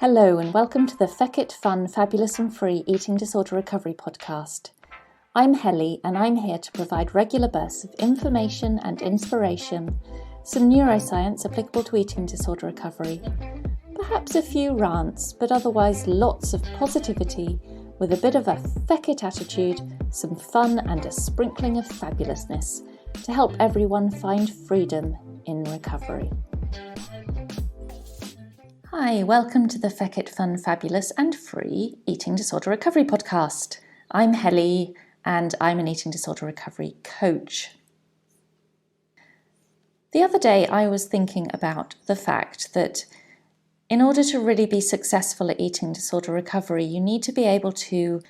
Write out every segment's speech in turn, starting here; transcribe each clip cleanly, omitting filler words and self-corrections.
Hello and welcome to the Feck It Fun, Fabulous and Free Eating Disorder Recovery podcast. I'm Helly and I'm here to provide regular bursts of information and inspiration, some neuroscience applicable to eating disorder recovery, perhaps a few rants, but otherwise lots of positivity with a bit of a feck it attitude, some fun and a sprinkling of fabulousness to help everyone find freedom in recovery. Hi, welcome to the Feck It Fun, Fabulous and Free Eating Disorder Recovery podcast. I'm Helly and I'm an eating disorder recovery coach. The other day I was thinking about the fact that in order to really be successful at eating disorder recovery, you need to be able to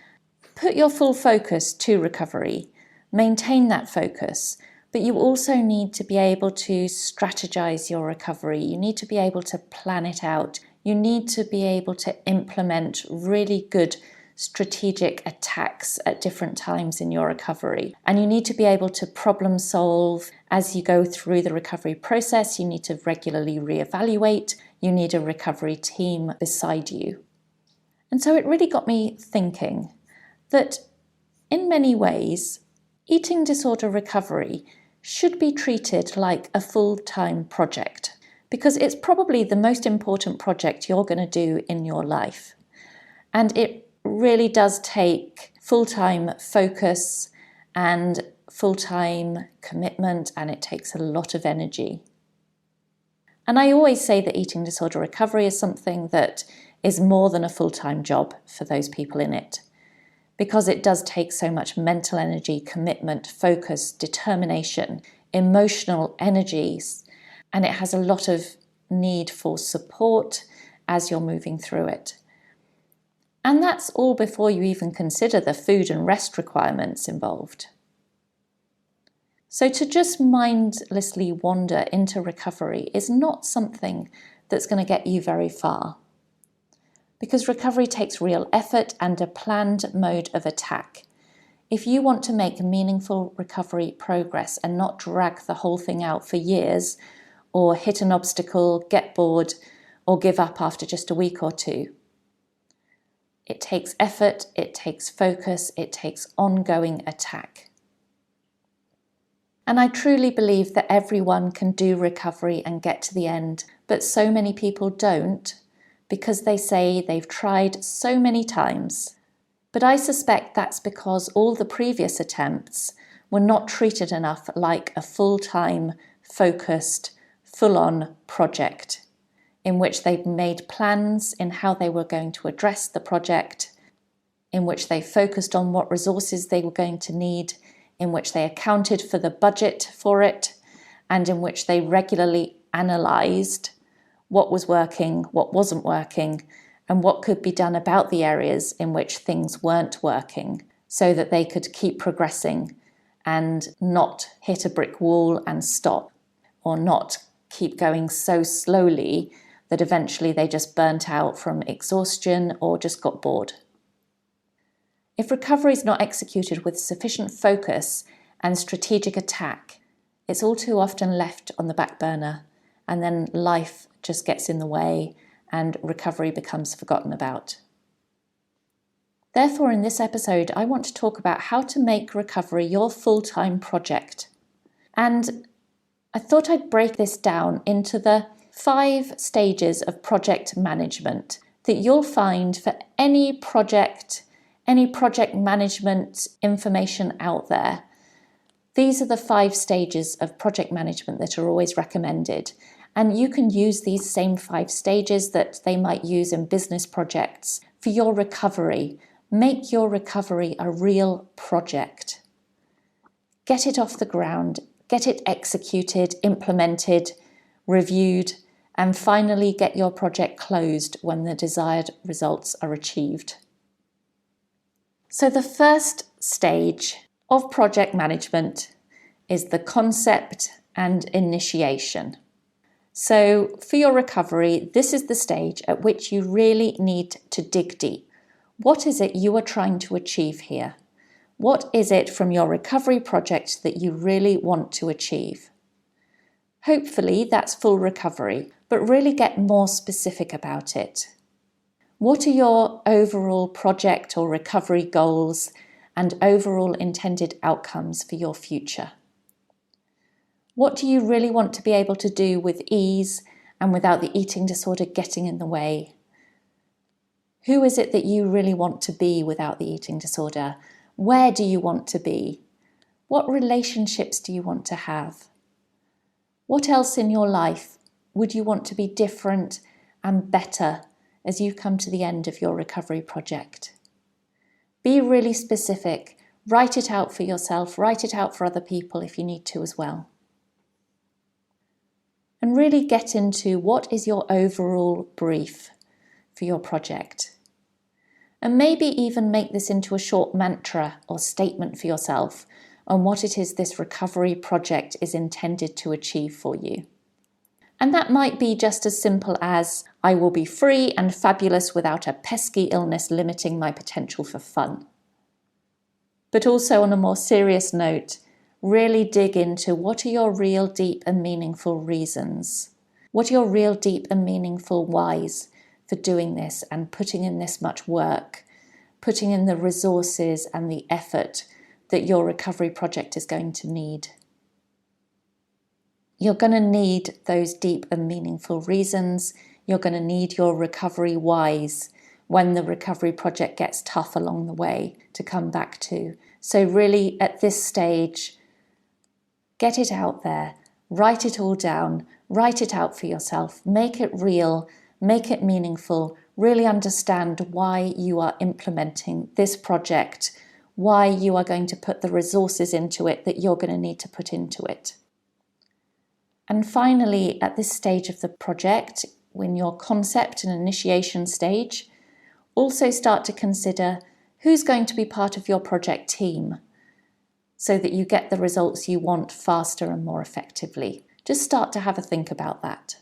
put your full focus to recovery, maintain that focus, but you also need to be able to strategize your recovery. You need to be able to plan it out. You need to be able to implement really good strategic attacks at different times in your recovery. And you need to be able to problem solve as you go through the recovery process. You need to regularly reevaluate. You need a recovery team beside you. And so it really got me thinking that in many ways, eating disorder recovery should be treated like a full-time project because it's probably the most important project you're going to do in your life. And it really does take full-time focus and full-time commitment, and it takes a lot of energy. And I always say that eating disorder recovery is something that is more than a full-time job for those people in it, because it does take so much mental energy, commitment, focus, determination, emotional energies, and it has a lot of need for support as you're moving through it. And that's all before you even consider the food and rest requirements involved. So to just mindlessly wander into recovery is not something that's going to get you very far, because recovery takes real effort and a planned mode of attack. If you want to make meaningful recovery progress and not drag the whole thing out for years, or hit an obstacle, get bored, or give up after just a week or two, it takes effort, it takes focus, it takes ongoing attack. And I truly believe that everyone can do recovery and get to the end, but so many people don't, because they say they've tried so many times. But I suspect that's because all the previous attempts were not treated enough like a full-time, focused, full-on project, in which they've made plans in how they were going to address the project, in which they focused on what resources they were going to need, in which they accounted for the budget for it, and in which they regularly analysed what was working, what wasn't working, and what could be done about the areas in which things weren't working so that they could keep progressing and not hit a brick wall and stop, or not keep going so slowly that eventually they just burnt out from exhaustion or just got bored. If recovery is not executed with sufficient focus and strategic attack, it's all too often left on the back burner, and then life just gets in the way and recovery becomes forgotten about. Therefore, in this episode, I want to talk about how to make recovery your full-time project. And I thought I'd break this down into the 5 stages of project management that you'll find for any project management information out there. These are the 5 stages of project management that are always recommended. And you can use these same 5 stages that they might use in business projects for your recovery. Make your recovery a real project. Get it off the ground, get it executed, implemented, reviewed, and finally get your project closed when the desired results are achieved. So the first stage of project management is the concept and initiation. So for your recovery, this is the stage at which you really need to dig deep. What is it you are trying to achieve here? What is it from your recovery project that you really want to achieve? Hopefully that's full recovery, but really get more specific about it. What are your overall project or recovery goals and overall intended outcomes for your future? What do you really want to be able to do with ease and without the eating disorder getting in the way? Who is it that you really want to be without the eating disorder? Where do you want to be? What relationships do you want to have? What else in your life would you want to be different and better as you come to the end of your recovery project? Be really specific. Write it out for yourself. Write it out for other people if you need to as well. And really get into what is your overall brief for your project. And maybe even make this into a short mantra or statement for yourself on what it is this recovery project is intended to achieve for you. And that might be just as simple as, I will be free and fabulous without a pesky illness limiting my potential for fun. But also on a more serious note, really dig into what are your real deep and meaningful reasons? What are your real deep and meaningful whys for doing this and putting in this much work, putting in the resources and the effort that your recovery project is going to need? You're going to need those deep and meaningful reasons. You're going to need your recovery whys when the recovery project gets tough along the way to come back to. So really at this stage, get it out there, write it all down, write it out for yourself, make it real, make it meaningful, really understand why you are implementing this project, why you are going to put the resources into it that you're going to need to put into it. And finally, at this stage of the project, when your concept and initiation stage, also start to consider who's going to be part of your project team so that you get the results you want faster and more effectively. Just start to have a think about that.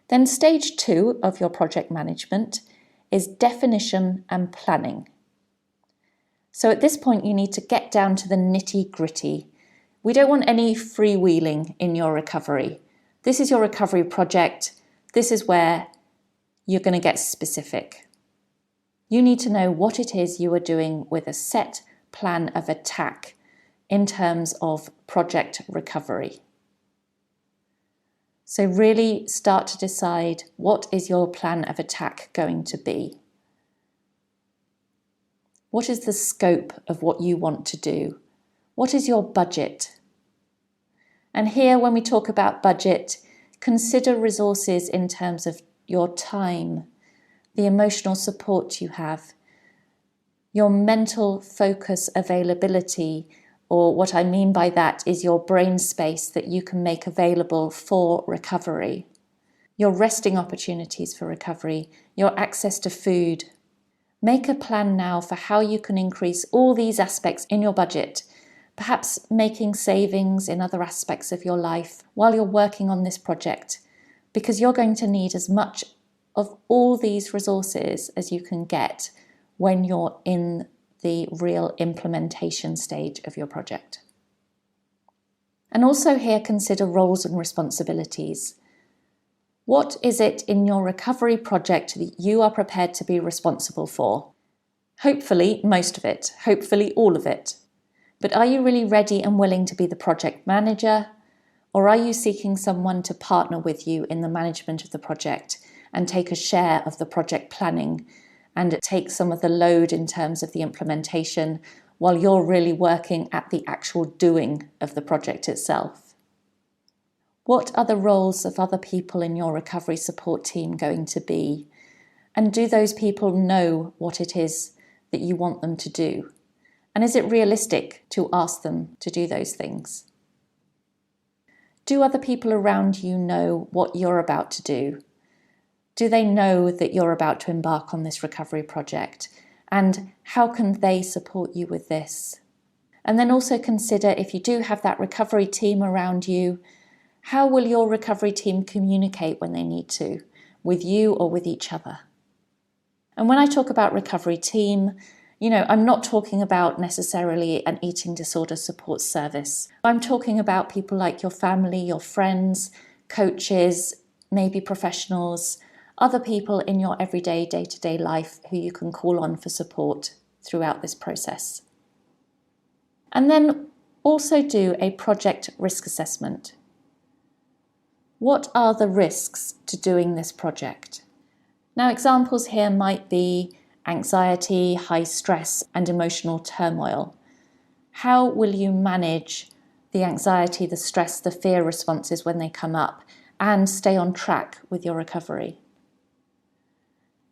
Then stage 2 of your project management is definition and planning. So at this point, you need to get down to the nitty-gritty. We don't want any freewheeling in your recovery. This is your recovery project. This is where you're going to get specific. You need to know what it is you are doing with a set plan of attack in terms of project recovery. So really start to decide, what is your plan of attack going to be? What is the scope of what you want to do? What is your budget? And here, when we talk about budget, consider resources in terms of your time, the emotional support you have, your mental focus availability, or what I mean by that is your brain space that you can make available for recovery, your resting opportunities for recovery, your access to food. Make a plan now for how you can increase all these aspects in your budget, perhaps making savings in other aspects of your life while you're working on this project, because you're going to need as much of all these resources as you can get when you're in the real implementation stage of your project. And also here, consider roles and responsibilities. What is it in your recovery project that you are prepared to be responsible for? Hopefully most of it, hopefully all of it. But are you really ready and willing to be the project manager? Or are you seeking someone to partner with you in the management of the project and take a share of the project planning and take some of the load in terms of the implementation while you're really working at the actual doing of the project itself? What are the roles of other people in your recovery support team going to be? And do those people know what it is that you want them to do? And is it realistic to ask them to do those things? Do other people around you know what you're about to do? Do they know that you're about to embark on this recovery project? And how can they support you with this? And then also consider, if you do have that recovery team around you, how will your recovery team communicate when they need to, with you or with each other? And when I talk about recovery team, I'm not talking about necessarily an eating disorder support service. I'm talking about people like your family, your friends, coaches, maybe professionals, other people in your everyday, day-to-day life who you can call on for support throughout this process. And then also do a project risk assessment. What are the risks to doing this project? Now, examples here might be anxiety, high stress, and emotional turmoil. How will you manage the anxiety, the stress, the fear responses when they come up and stay on track with your recovery?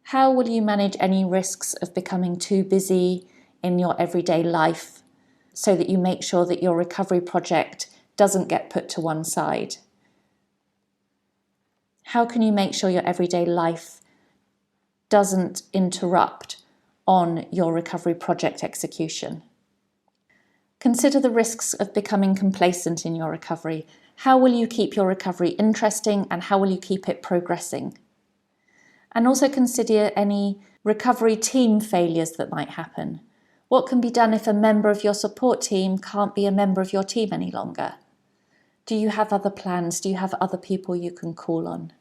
How will you manage any risks of becoming too busy in your everyday life so that you make sure that your recovery project doesn't get put to one side? How can you make sure your everyday life doesn't interrupt on your recovery project execution? Consider the risks of becoming complacent in your recovery. How will you keep your recovery interesting and how will you keep it progressing? And also consider any recovery team failures that might happen. What can be done if a member of your support team can't be a member of your team any longer? Do you have other plans? Do you have other people you can call on?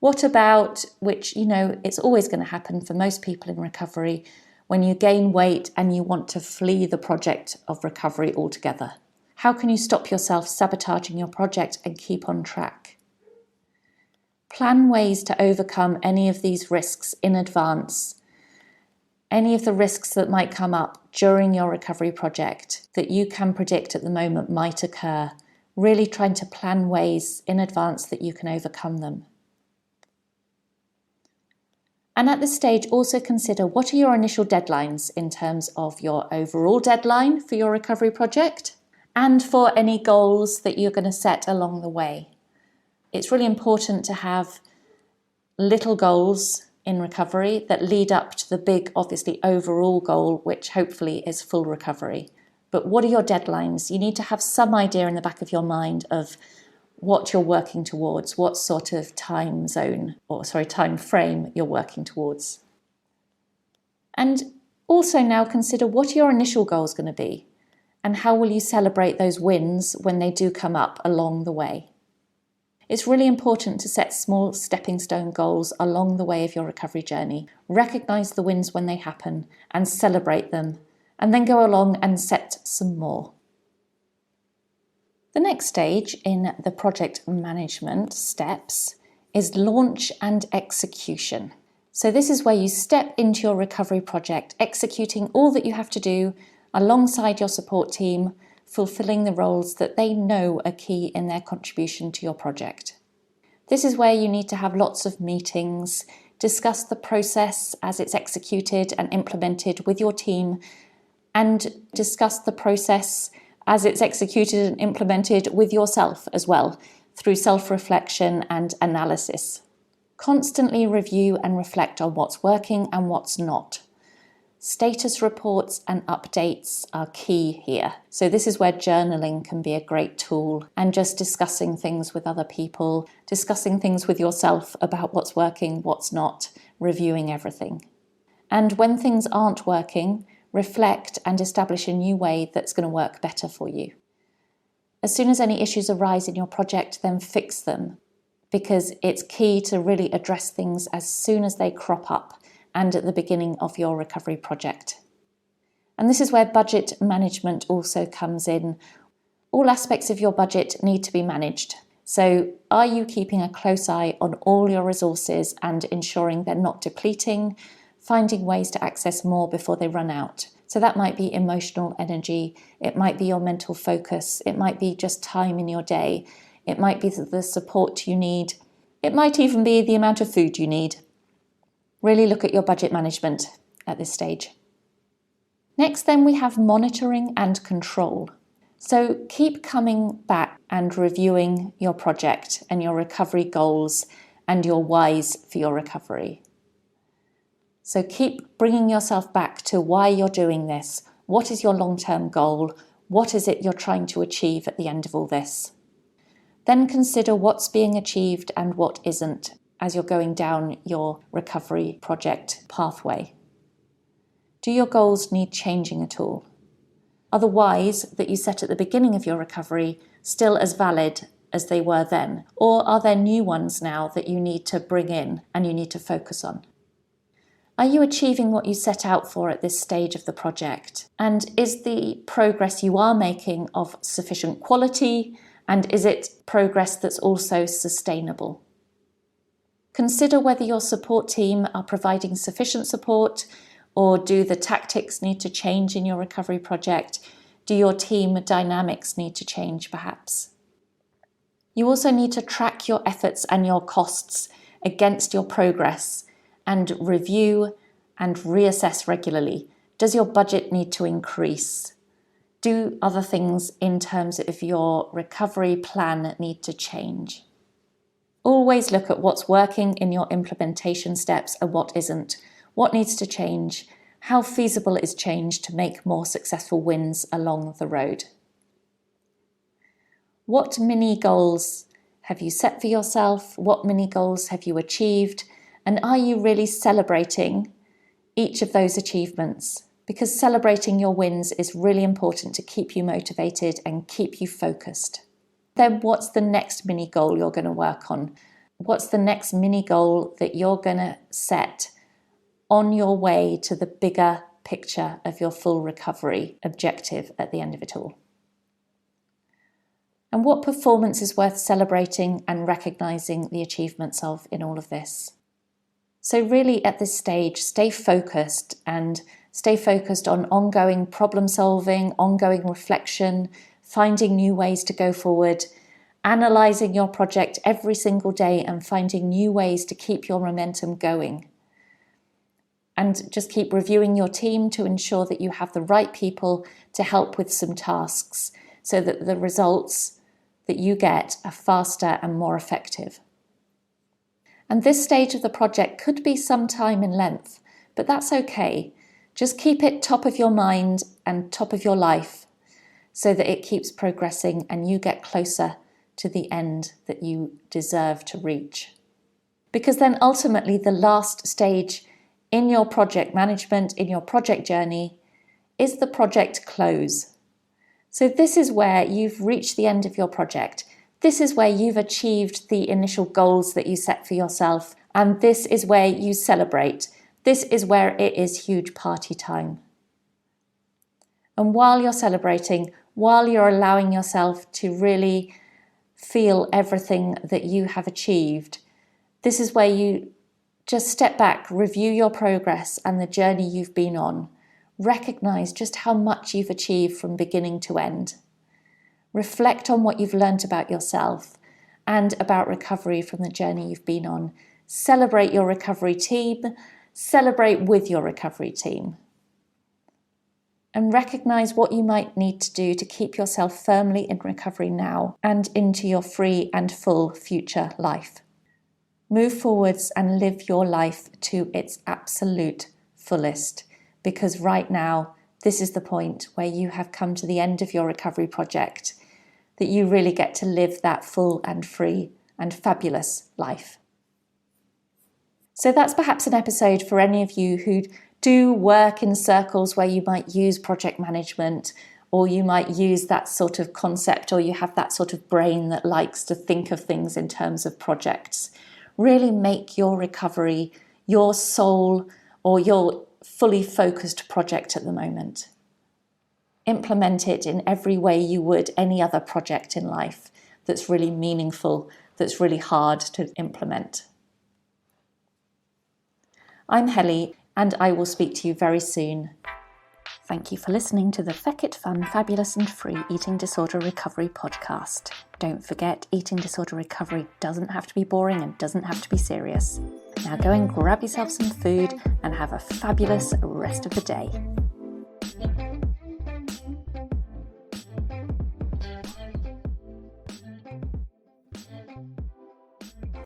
What about, which, it's always going to happen for most people in recovery, when you gain weight and you want to flee the project of recovery altogether? How can you stop yourself sabotaging your project and keep on track? Plan ways to overcome any of these risks in advance, any of the risks that might come up during your recovery project that you can predict at the moment might occur, really trying to plan ways in advance that you can overcome them. And at this stage, also consider what are your initial deadlines in terms of your overall deadline for your recovery project and for any goals that you're going to set along the way. It's really important to have little goals in recovery that lead up to the big, obviously, overall goal, which hopefully is full recovery. But what are your deadlines? You need to have some idea in the back of your mind of what you're working towards, what sort of time frame you're working towards. And also now consider what are your initial goals going to be and how will you celebrate those wins when they do come up along the way. It's really important to set small stepping stone goals along the way of your recovery journey. Recognise the wins when they happen and celebrate them, and then go along and set some more. The next stage in the project management steps is launch and execution. So this is where you step into your recovery project, executing all that you have to do alongside your support team, fulfilling the roles that they know are key in their contribution to your project. This is where you need to have lots of meetings, discuss the process as it's executed and implemented with your team, and discuss the process as it's executed and implemented with yourself as well, through self-reflection and analysis. Constantly review and reflect on what's working and what's not. Status reports and updates are key here. So this is where journaling can be a great tool, and just discussing things with other people, discussing things with yourself about what's working, what's not, reviewing everything. And when things aren't working, reflect and establish a new way that's going to work better for you. As soon as any issues arise in your project, then fix them, because it's key to really address things as soon as they crop up and at the beginning of your recovery project. And this is where budget management also comes in. All aspects of your budget need to be managed. So are you keeping a close eye on all your resources and ensuring they're not depleting, finding ways to access more before they run out? So that might be emotional energy, it might be your mental focus, it might be just time in your day, it might be the support you need, it might even be the amount of food you need. Really look at your budget management at this stage. Next then we have monitoring and control. So keep coming back and reviewing your project and your recovery goals and your whys for your recovery. So keep bringing yourself back to why you're doing this. What is your long-term goal? What is it you're trying to achieve at the end of all this? Then consider what's being achieved and what isn't as you're going down your recovery project pathway. Do your goals need changing at all? Are the whys that you set at the beginning of your recovery still as valid as they were then? Or are there new ones now that you need to bring in and you need to focus on? Are you achieving what you set out for at this stage of the project? And is the progress you are making of sufficient quality? And is it progress that's also sustainable? Consider whether your support team are providing sufficient support, or do the tactics need to change in your recovery project? Do your team dynamics need to change perhaps? You also need to track your efforts and your costs against your progress and review and reassess regularly. Does your budget need to increase? Do other things in terms of your recovery plan need to change? Always look at what's working in your implementation steps and what isn't. What needs to change? How feasible is change to make more successful wins along the road? What mini goals have you set for yourself? What mini goals have you achieved? And are you really celebrating each of those achievements? Because celebrating your wins is really important to keep you motivated and keep you focused. Then what's the next mini goal you're going to work on? What's the next mini goal that you're going to set on your way to the bigger picture of your full recovery objective at the end of it all? And what performance is worth celebrating and recognising the achievements of in all of this? So really at this stage, stay focused and stay focused on ongoing problem solving, ongoing reflection, finding new ways to go forward, analysing your project every single day and finding new ways to keep your momentum going. And just keep reviewing your team to ensure that you have the right people to help with some tasks so that the results that you get are faster and more effective. And this stage of the project could be some time in length, but that's okay. Just keep it top of your mind and top of your life so that it keeps progressing and you get closer to the end that you deserve to reach. Because then ultimately the last stage in your project management, in your project journey, is the project close. So this is where you've reached the end of your project. This is where you've achieved the initial goals that you set for yourself. And this is where you celebrate. This is where it is huge party time. And while you're celebrating, while you're allowing yourself to really feel everything that you have achieved, this is where you just step back, review your progress and the journey you've been on. Recognise just how much you've achieved from beginning to end. Reflect on what you've learnt about yourself and about recovery from the journey you've been on. Celebrate your recovery team. Celebrate with your recovery team. And recognise what you might need to do to keep yourself firmly in recovery now and into your free and full future life. Move forwards and live your life to its absolute fullest, because right now, this is the point where you have come to the end of your recovery project, that you really get to live that full and free and fabulous life. So that's perhaps an episode for any of you who do work in circles where you might use project management, or you might use that sort of concept, or you have that sort of brain that likes to think of things in terms of projects. Really make your recovery your sole or your fully focused project at the moment. Implement it in every way you would any other project in life that's really meaningful, that's really hard to implement. I'm Helly, and I will speak to you very soon. Thank you for listening to the Feck It Fun, Fabulous and Free Eating Disorder Recovery podcast. Don't forget, eating disorder recovery doesn't have to be boring and doesn't have to be serious. Now go and grab yourself some food and have a fabulous rest of the day.